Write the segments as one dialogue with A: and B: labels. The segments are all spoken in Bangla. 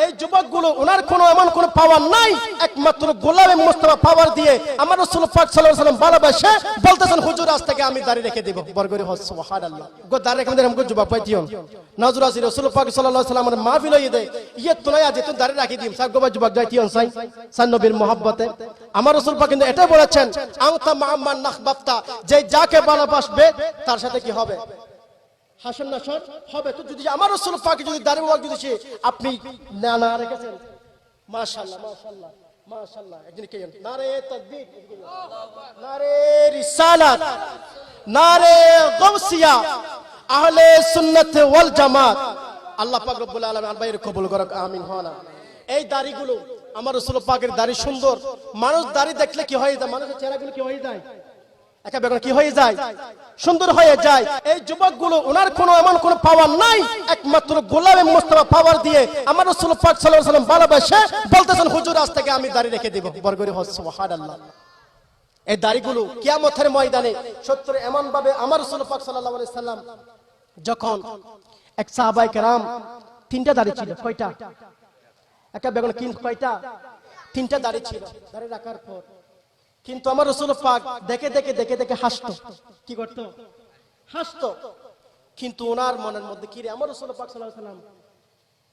A: এই যুবকগুলো ওনার কোনো এমন কোনো পাওয়ার নাই, একমাত্র গোলামে মুস্তাফা পাওয়ার দিয়ে আমার রাসূল পাক সাল্লাল্লাহু আলাইহি ওয়াসাল্লাম ভালোবাসে বলতেছেন হুজুর আজ থেকে আমি দাড়ি রেখে দেব। বরগরি হস সুবহানাল্লাহ। গো দাড়ি রেখে দেন আমগো যুবক পাইতিও নাজুর আসি রাসূল পাক সাল্লাল্লাহু আলাইহি ওয়াসাল্লামের মাহফিল হই দে ইয়ে তো নাই আজ তুই দাড়ি রাখি দিম সব গো যুবক যাইতিও সাই সান নবীর মোহাব্বতে আমার রাসূল পাক কিন্তু এটা বলেছেন আনতা মা'মান নাখবাতা, যে যাকে ভালোবাসবে তার সাথে কি হবে, হাসন নাসর হবে। তো যদি আমার রাসূল পাক যদি দাড়ি মুবারক যদি আপনি না রেখেছেন, মাশাআল্লাহ মাশাআল্লাহ মাশাআল্লাহ, একদিন কে নারে তাকবীর, নারে রিসালাত, নারে গাউসিয়া, আহলে সুন্নাত ওয়াল জামাত। আল্লাহ পাক রব্বুল আলামিন আলবাইর কবুল করুক, আমিন। হনা এই দাড়িগুলো আমার রাসূল পাকের দাড়ি সুন্দর, মানুষ দাড়ি দেখলে কি হয়ে যায়, মানুষের চেহারাগুলো কি হয়ে যায়, একেবারে কি হয়ে যায়, সুন্দর হয়ে যায়। এই যুবকগুলো ওনার কোনো এমন কোনো পাওয়ার নাই, একমাত্র গোলামে মুস্তাফা পাওয়ার দিয়ে আমার রাসূল পাক সাল্লাল্লাহু আলাইহি ওয়াসাল্লাম ভালোবাসে বলতেছেন হুজুর আজ থেকে আমি দাড়ি রেখে দেব। বরগরি হস সুবহানাল্লাহ। এই দাড়িগুলো কিয়ামতের ময়দানে সত্তর এমন ভাবে আমার রাসূল পাক সাল্লাল্লাহু আলাইহি ওয়াসাল্লাম যখন এক সাহাবায়ে কেরাম তিনটা দাড়ি ছিল, কয়টা, একেবারে কয়টা, তিনটা দাড়ি ছিল। দাড়ি রাখার পর কিন্তু আমার রাসূল পাক দেখে দেখে দেখে দেখে হাসতো, কি করত, হাসতো। কিন্তু ওনার মনের মধ্যে কি রে, আমার রাসূল পাক সাল্লাল্লাহু আলাইহি ওয়াসাল্লাম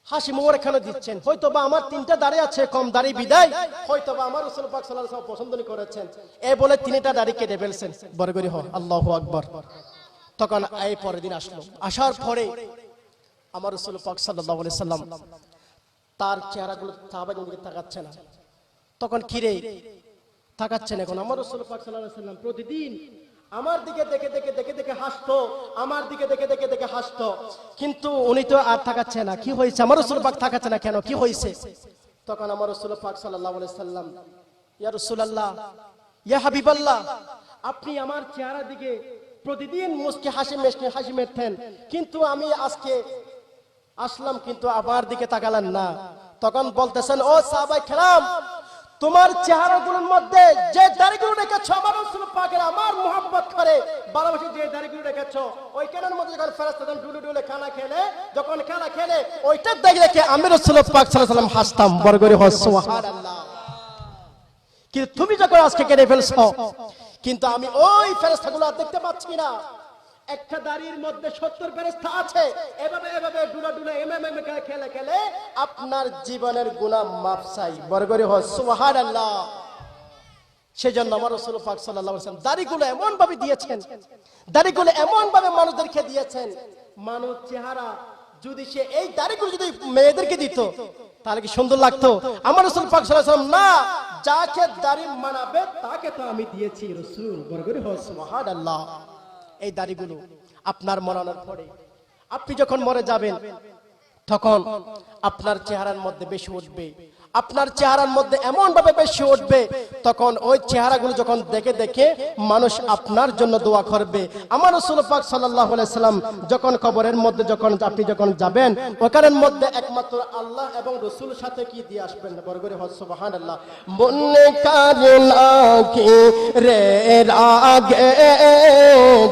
A: হাসি মোবারক কেন দিচ্ছেন, হয়তোবা আমার তিনটা দাড়ি আছে, কম দাড়ি বিদায় হয়তোবা আমার রাসূল পাক সাল্লাল্লাহু আলাইহি ওয়াসাল্লাম পছন্দ করেছেন, এই বলে তিনটা দাড়ি কেটে ফেলছেন। বরগরি হয় আল্লাহু আকবার। তখন এই পরের দিন আসলো, আসার পরে আমার রাসূল পাক সাল্লাল্লাহু আলাইহি ওয়াসাল্লাম তার চেহারাগুলো সাহাবাদের দিকে তাকাচ্ছে না। তখন কি রে তাকাচ্ছেন, এখন আমার রাসূল পাক সাল্লাল্লাহু আলাইহি ওয়াসাল্লাম প্রতিদিন আমার দিকে দেখে দেখে দেখে দেখে হাসতো, আমার দিকে দেখে দেখে দেখে হাসতো, কিন্তু উনি তো আর তাকাচ্ছে না। কি হয়েছে, আমার রাসূল পাক তাকাচ্ছে না কেন, কি হয়েছে? তখন আমার রাসূল পাক সাল্লাল্লাহু আলাইহি ওয়াসাল্লাম, ইয়া রাসূলুল্লাহ, ইয়া হাবিবাল্লাহ, আপনি আমার চেহারা দিকে প্রতিদিন মুস্কি হাসি মেরতেন, কিন্তু আমি আজকে আসলাম কিন্তু আমার দিকে তাকালেন না। তখন বলতেছেন, ও সাহাবায়ে কেরাম, তোমার চেহারাগুলোর মধ্যে যে দাড়িগুলো রেখেছো আমার রাসূল পাকের আমার মুহাব্বত করে ভালোবাসে, যে দাড়িগুলো রেখেছো ওই কানের মধ্যে যখন ফেরেশতাগণ ডুলে ডুলে খানা খেলে, যখন খানা খেলে ওইটা দেখে দেখে আমি রাসূল পাক সাল্লাল্লাহু আলাইহি ওয়াসাল্লাম হাসতাম। বরগরি হয় সুবহানাল্লাহ। কিন্তু তুমি যখন আজকে কেটে ফেলছো, কিন্তু আমি ওই ফেরেশতাগুলো আর দেখতে পাচ্ছি না। একটা দাড়ির মধ্যে 70 ফেরেশতা আছে, এভাবে এভাবে ডুলা ডুলা এমএমএ খেলে খেলে আপনার জীবনের গুনাহ মাফ চাই। বরগরি হয় সুবহানাল্লাহ। সেজন্য আমার রাসূল পাক সাল্লাল্লাহু আলাইহি ওয়াসাল্লাম দাড়িগুলো এমন ভাবে দিয়েছেন, দাড়িগুলো এমন ভাবে মানুষদেরকে দিয়েছেন, মানুষ চেহারা যদি সে এই দাড়িগুলো যদি মেয়েদেরকে দিত তাহলে কি সুন্দর লাগতো? আমার রাসূল পাক সাল্লাল্লাহু আলাইহি ওয়াসাল্লাম না, যাকে দাড়ি মানাবে তাকে তো আমি দিয়েছি রাসূল। বরগরি হয় সুবহানাল্লাহ। এই দাড়িগুলো আপনার মরানোর পরে আপনি যখন মরে যাবেন তখন আপনার চেহারার মধ্যে বেশি উঠবে, আপনার চেহারার মধ্যে এমন ভাবে বেশি উঠবে, তখন ওই চেহারাগুলো যখন দেখে দেখে মানুষ আপনার জন্য দোয়া করবে। আমার রাসূল পাক সাল্লাল্লাহু আলাইহি সাল্লাম যখন কবরের মধ্যে যখন আপনি যখন যাবেন, ওখানের মধ্যে একমাত্র আল্লাহ এবং রাসূল সাথে কি দিয়ে আসবেন? বরগরি হয় সুবহানাল্লাহ। মনে কারনা কি রে রাগে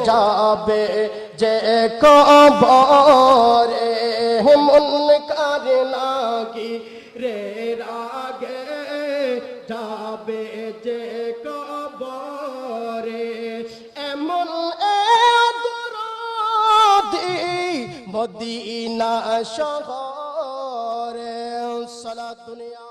A: যাবে যে কবরে, মন কারনা কি রে রাগে যাবে যে কবরে, এমন দরদি মদিনা শহরে সালাত দুনিয়া